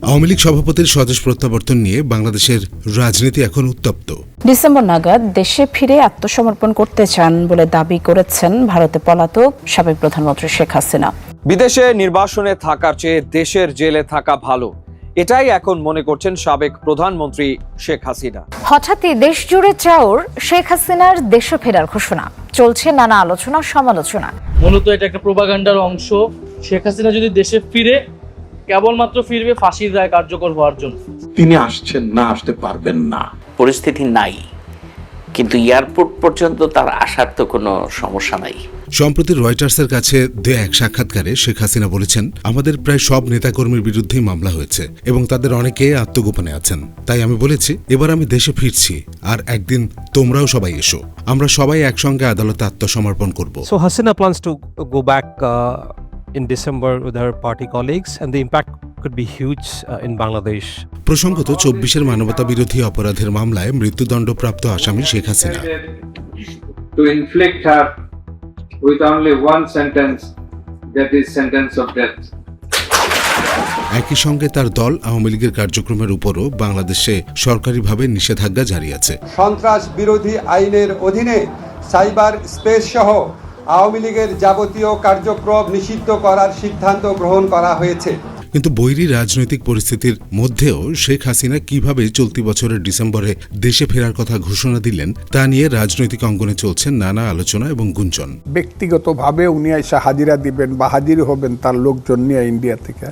আওয়ামী লীগ সভাপতির স্বদেশ প্রত্যাবর্তন নিয়ে বাংলাদেশের রাজনীতি এখন উত্তপ্ত। ডিসেম্বর নাগাদ দেশে ফিরে আত্মসমর্পণ করতে চান বলে দাবি করেছেন ভারতে পলাতক সাবেক প্রধানমন্ত্রী শেখ হাসিনা। বিদেশে নির্বাসনে থাকার চেয়ে দেশের জেলে থাকা ভালো, এটাই এখন মনে করছেন সাবেক প্রধানমন্ত্রী শেখ হাসিনা। হঠাৎই দেশ জুড়ে চাউর শেখ হাসিনার দেশে ফেরার ঘোষণা, চলছে নানা আলোচনা সমালোচনা। মূলত এটা একটা প্রোপাগান্ডার অংশ। শেখ হাসিনা যদি দেশে ফিরে কেবলমাত্র ফিরবে ফাঁসির রায় কার্যকর হওয়ার জন্য। তিনি আসছেন না, আসতে পারবেন না, পরিস্থিতি নাই, কিন্তু এয়ারপোর্ট পর্যন্ত তার আসার তো কোনো সমস্যা নাই। সম্প্রতি রয়টার্সের কাছে দেয়া এক সাক্ষাৎকারে শেখ হাসিনা বলেছেন, আমাদের প্রায় সব নেতাকর্মীর বিরুদ্ধেই মামলা হয়েছে এবং তাদের অনেকে আত্মগোপনে আছেন। তাই আমি বলেছি, এবার আমি দেশে ফিরছি, আর একদিন তোমরাও সবাই এসো, আমরা সবাই একসঙ্গে আদালতে আত্মসমর্পণ করব। So Hasina plans to go back in December with her party colleagues, and the impact could be huge in Bangladesh. প্রসঙ্গত ২৪ মানবতা বিরোধী অপরাধের মামলায় মৃত্যুদণ্ডপ্রাপ্ত আসামি Sheikh Hasina to inflict her with only one sentence, that is sentence of death. একই সঙ্গে তার দল আওয়ামী লীগের কার্যক্রমের উপরও বাংলাদেশে সরকারিভাবে নিষেধাজ্ঞা জারি আছে। সন্ত্রাস বিরোধী আইনের অধীনে সাইবার স্পেস সহ আওয়ামী লীগের যাবতীয় কার্যক্রম নিষিদ্ধ করার সিদ্ধান্ত গ্রহণ করা হয়েছে। কিন্তু বৈরী রাজনৈতিক পরিস্থিতির মধ্যেও শেখ হাসিনা কিভাবে চলতি বছরের ডিসেম্বরে দেশে ফেরার কথা ঘোষণা দিলেন তা নিয়ে রাজনৈতিক অঙ্গনে চলছে নানা আলোচনা এবং গুঞ্জন। ব্যক্তিগতভাবে উনি এসে হাজিরা দিবেন বা হাজির হবেন তার লোকজন নিয়ে ইন্ডিয়া থেকে,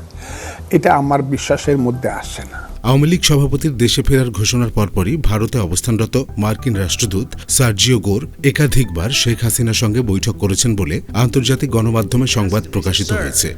এটা আমার বিশ্বাসের মধ্যে আসে না। আওয়ামী লীগ সভাপতির দেশে ফেরার ঘোষণার পরপরই ভারতে অবস্থানরত মার্কিন রাষ্ট্রদূত সার্জিও গোর একাধিকবার শেখ হাসিনার সঙ্গে বৈঠক করেছেন বলে আন্তর্জাতিক গণমাধ্যমে সংবাদ প্রকাশিত হয়েছে।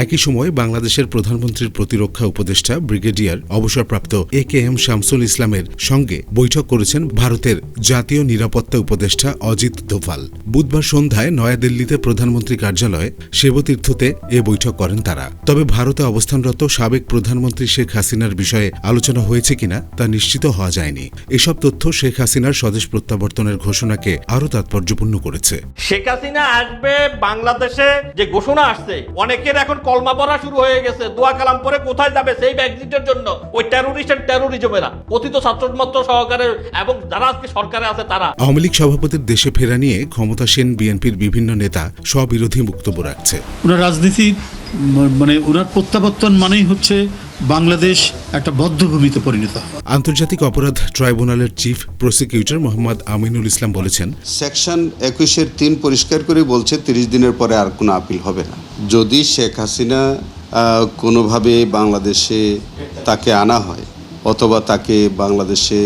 একই সময় বাংলাদেশের প্রধানমন্ত্রীর প্রতিরক্ষা উপদেষ্টা ব্রিগেডিয়ার অবসরপ্রাপ্ত AKM শামসুল ইসলামের সঙ্গে বৈঠক করেছেন ভারতের জাতীয় নিরাপত্তা উপদেষ্টা অজিত দোভাল। বুধবার সন্ধ্যায় নয়াদিল্লিতে প্রধানমন্ত্রী কার্যালয়ে সেবতীর্থতে এ বৈঠক করেন তারা। তবে ভারতে অবস্থানরত সাবেক প্রধানমন্ত্রী শেখ হাসিনার বিষয়ে আলোচনা হয়েছে কিনা তা নিশ্চিত হওয়া যায়নি। এসব তথ্য শেখ হাসিনার স্বদেশ প্রত্যাবর্তনের ঘোষণাকে আরও তাৎপর্যপূর্ণ করেছে। শেখ হাসিনা আসবে বাংলাদেশে, যে ঘোষণা আসছে, অনেকের এখন কলমা পড়া শুরু হয়ে গেছে, দোয়া কালাম পরে কোথায় যাবে সেই এক্সিটের জন্য। ওই টেরোরিজমেরা কথিত ছাত্রমাত্র সহকারে এবং যারা আজকে সরকারে আছে তারা। আওয়ামী লীগ সভাপতির দেশে ফেরা নিয়ে ক্ষমতাসীন বিএনপির বিভিন্ন নেতা স্ববিরোধী বক্তব্য রাখছে। ওনার রাজনীতি ওনার প্রত্যাবর্তন মানেই হচ্ছে বাংলাদেশ একটা বদ্ধভূমিতে পরিণত। আন্তর্জাতিক অপরাধ ট্রাইব্যুনালের চিফ প্রসিকিউটর মোহাম্মদ আমিনুল ইসলাম বলেছেন, সেকশন 21(3) পরিষ্কার করে বলছে 30 দিনের পরে আর কোনো আপিল হবে না। যদি শেখ হাসিনা কোনোভাবে বাংলাদেশে তাকে আনা হয় অথবা তাকে বাংলাদেশে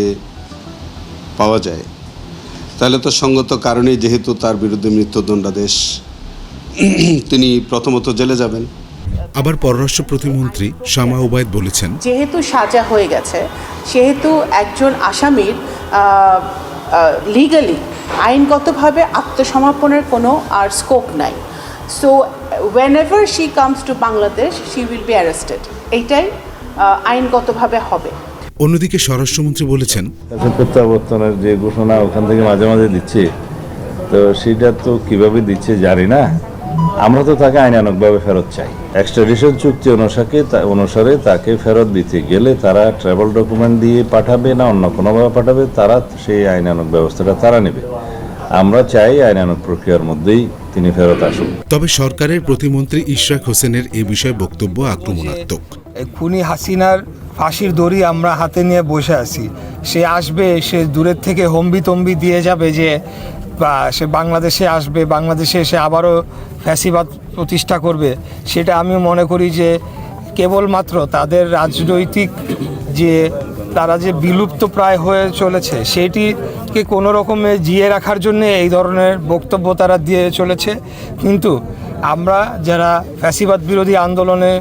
পাওয়া যায়, তাহলে তো সঙ্গত কারণে, যেহেতু তার বিরুদ্ধে মৃত্যুদণ্ডাদেশ, তিনি প্রথমত জেলে যাবেন। আবার পররাষ্ট্র প্রতিমন্ত্রী শামা ওবায়দ বলেছেন, যেহেতু সাজা হয়ে গেছে, সেহেতু একজন আসামির লিগালি আইনগতভাবে আত্মসমর্পণের কোনো আর স্কোপ নাই। So whenever she comes to Bangladesh, she will be arrested. এইটাই আইনগতভাবে হবে। অন্যদিকে স্বরাষ্ট্রমন্ত্রী বলেছেন, প্রত্যাবর্তনের যে ঘোষণা ওখান থেকে মাঝে মাঝে দিচ্ছে, তো সেটা তো কিভাবে দিচ্ছে জানি না। আমরা তো তাকে আইনানুগভাবে ফেরত চাই। এক্সট্রাডিশন চুক্তি অনুসারে তাকে ফেরত দিতে গেলে তারা ট্রাভেল ডকুমেন্ট দিয়ে পাঠাবে না অন্য কোনোভাবে পাঠাবে, তারা সেই আইনানুগ ব্যবস্থাটা তারা নেবে। আমরা চাই আইনানুগ প্রক্রিয়ার মধ্যেই তিনি ফেরত আসুন। তবে সরকারের প্রতিমন্ত্রী ইশরাক হোসেনের এ বিষয়ে বক্তব্য আক্রমণাত্মক। খুনি হাসিনার ফাঁসির দড়ি আমরা হাতে নিয়ে বসে আছি, সে আসবে, সে দূরের থেকে হম্বি দিয়ে যাবে যে সে বাংলাদেশে আসবে, বাংলাদেশে এসে আবারও ফ্যাসিবাদ প্রতিষ্ঠা করবে। সেটা আমি মনে করি যে কেবলমাত্র তাদের রাজনৈতিক যে তারা যে বিলুপ্ত প্রায় হয়ে চলেছে সেটিকে কোনো রকমে জিয়ে রাখার জন্য এই ধরনের বক্তব্য তারা দিয়ে চলেছে। কিন্তু আমরা যারা ফ্যাসিবাদ বিরোধী আন্দোলনে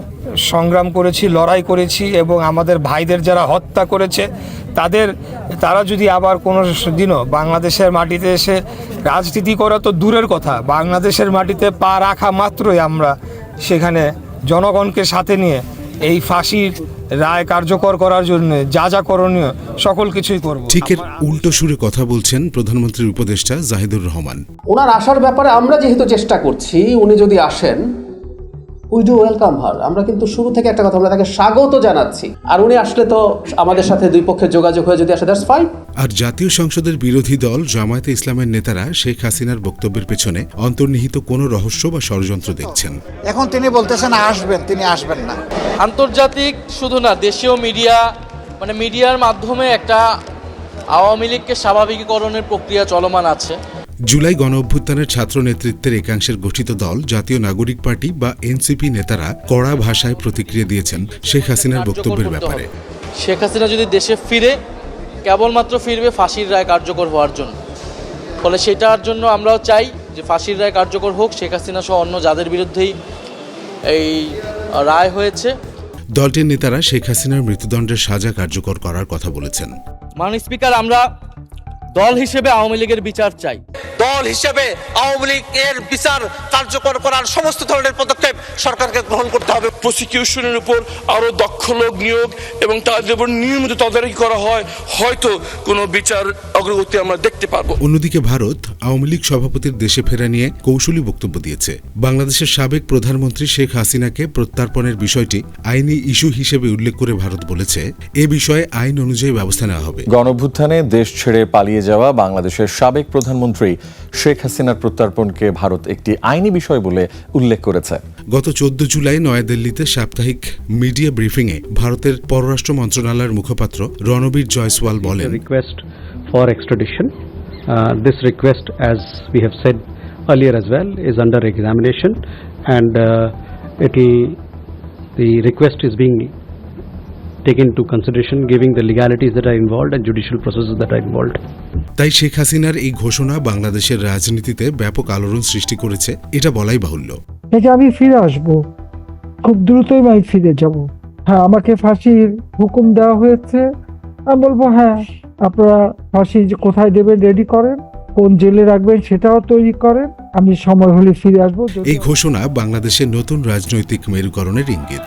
সংগ্রাম করেছি, লড়াই করেছি এবং আমাদের ভাইদের যারা হত্যা করেছে, তারা যদি আবার কোনো দিনও বাংলাদেশের মাটিতে এসে রাজনীতি করা তো দূরের কথা, বাংলাদেশের মাটিতে পা রাখা মাত্রই আমরা সেখানে জনগণকে সাথে নিয়ে এই ফাঁসির রায় কার্যকর করার জন্য যা করণীয় সকল কিছুই করব। ঠিকের উল্টো সুরে কথা বলছেন প্রধানমন্ত্রীর উপদেষ্টা জাহিদুর রহমান। ওনার আসার ব্যাপারে আমরা যেহেতু চেষ্টা করছি, উনি যদি আসেন উই ডু ওয়েলকাম হার। আমরা কিন্তু শুরু থেকে একটা কথা, আমরা তাকে স্বাগত জানাচ্ছি, আর উনি আসলে তো আমাদের সাথে দুই পক্ষের যোগাযোগ হয়ে যদি আসে, দ্যাটস ফাইন। আর জাতীয় সংসদের বিরোধী দল জামায়াতে ইসলামের নেতারা শেখ হাসিনার বক্তব্যের পেছনে অন্তর্নিহিত কোনো রহস্য বা ষড়যন্ত্র দেখছেন। এখন তিনি বলতেছেন আসবেন, তিনি আসবেন না। আন্তর্জাতিক শুধু না, দেশীয় মিডিয়া মানে মিডিয়ার মাধ্যমে একটা আওয়ামী লীগকে স্বাভাবিকীকরণের প্রক্রিয়া চলমান আছে। জুলাই গণ অভ্যুত্থানের ছাত্র নেতৃত্বের একাংশের গঠিত দল জাতীয় নাগরিক পার্টি বা এনসিপি নেতারা কড়া ভাষায় প্রতিক্রিয়া দিয়েছেন শেখ হাসিনার বক্তব্যের ব্যাপারে। শেখ হাসিনা যদি দেশে ফিরে, কেবলমাত্র ফিরবে ফাঁসির রায় কার্যকর হওয়ার জন্য। ফলে সেটার জন্য আমরাও চাই যে ফাঁসির রায় কার্যকর হোক, শেখ হাসিনা সহ অন্য যাদের বিরুদ্ধেই এই রায় হয়েছে। দলটির নেতারা শেখ হাসিনার মৃত্যুদণ্ডের সাজা কার্যকর করার কথা বলেছেন। মাননীয় স্পিকার, আমরা দল হিসেবে আওয়ামী লীগের বিচার চাই। দল হিসেবে আওয়ামী লীগের বিচার কার্যকর করার সমস্ত ধরনের পদক্ষেপ সরকারকে গ্রহণ করতে হবে। প্রসিকিউশনের উপর আরো দক্ষ লোক নিয়োগ এবং তাদের উপর নিয়মিত তদারকি করা হয়, হয়তো কোনো বিচার অগ্রগতি আমরা দেখতে পাবো। অন্যদিকে ভারত আওয়ামী লীগ সভাপতির দেশে ফেরা নিয়ে কৌশলী বক্তব্য দিয়েছে। বাংলাদেশের সাবেক প্রধানমন্ত্রী শেখ হাসিনাকে প্রত্যার্পণের বিষয়টি আইনি ইস্যু হিসেবে উল্লেখ করে ভারত বলেছে, এ বিষয়ে আইন অনুযায়ী ব্যবস্থা নেওয়া হবে। গণঅভ্যুত্থানে দেশ ছেড়ে পালিয়ে যাওয়া বাংলাদেশের সাবেক প্রধানমন্ত্রী শেখ হাসিনার প্রত্যার্পণকে ভারত একটি আইনি বিষয় বলে উল্লেখ করেছে। গত 14 জুলাই নয়াদিল্লিতে সাপ্তাহিক মিডিয়া ব্রিফিংয়ে ভারতের পররাষ্ট্র মন্ত্রণালয়ের মুখপাত্র রণবীর জয়সওয়াল বলেন, request for extradition, this request as we have said earlier as well is under examination, and the request is being taken into consideration, giving the legalities that are involved and judicial processes that are involved. তাই শেখ হাসিনার এই ঘোষণা বাংলাদেশের রাজনীতিতে ব্যাপক আলোড়ন সৃষ্টি করেছে, এটা বলাই বাহুল্য। আমি ফিরে আসব, খুব দ্রুতই আমি ফিরে যাব। হ্যাঁ, আমাকে ফাঁসির হুকুম দেওয়া হয়েছে, আমি বলবো হ্যাঁ, আপনারা ফাঁসি কোথায় দেবেন রেডি করেন, কোন জেলে রাখবেন সেটাও তৈরি করেন, আমি সময় হলে ফিরে আসবো। এই ঘোষণা বাংলাদেশের নতুন রাজনৈতিক মেরুকরণের ইঙ্গিত।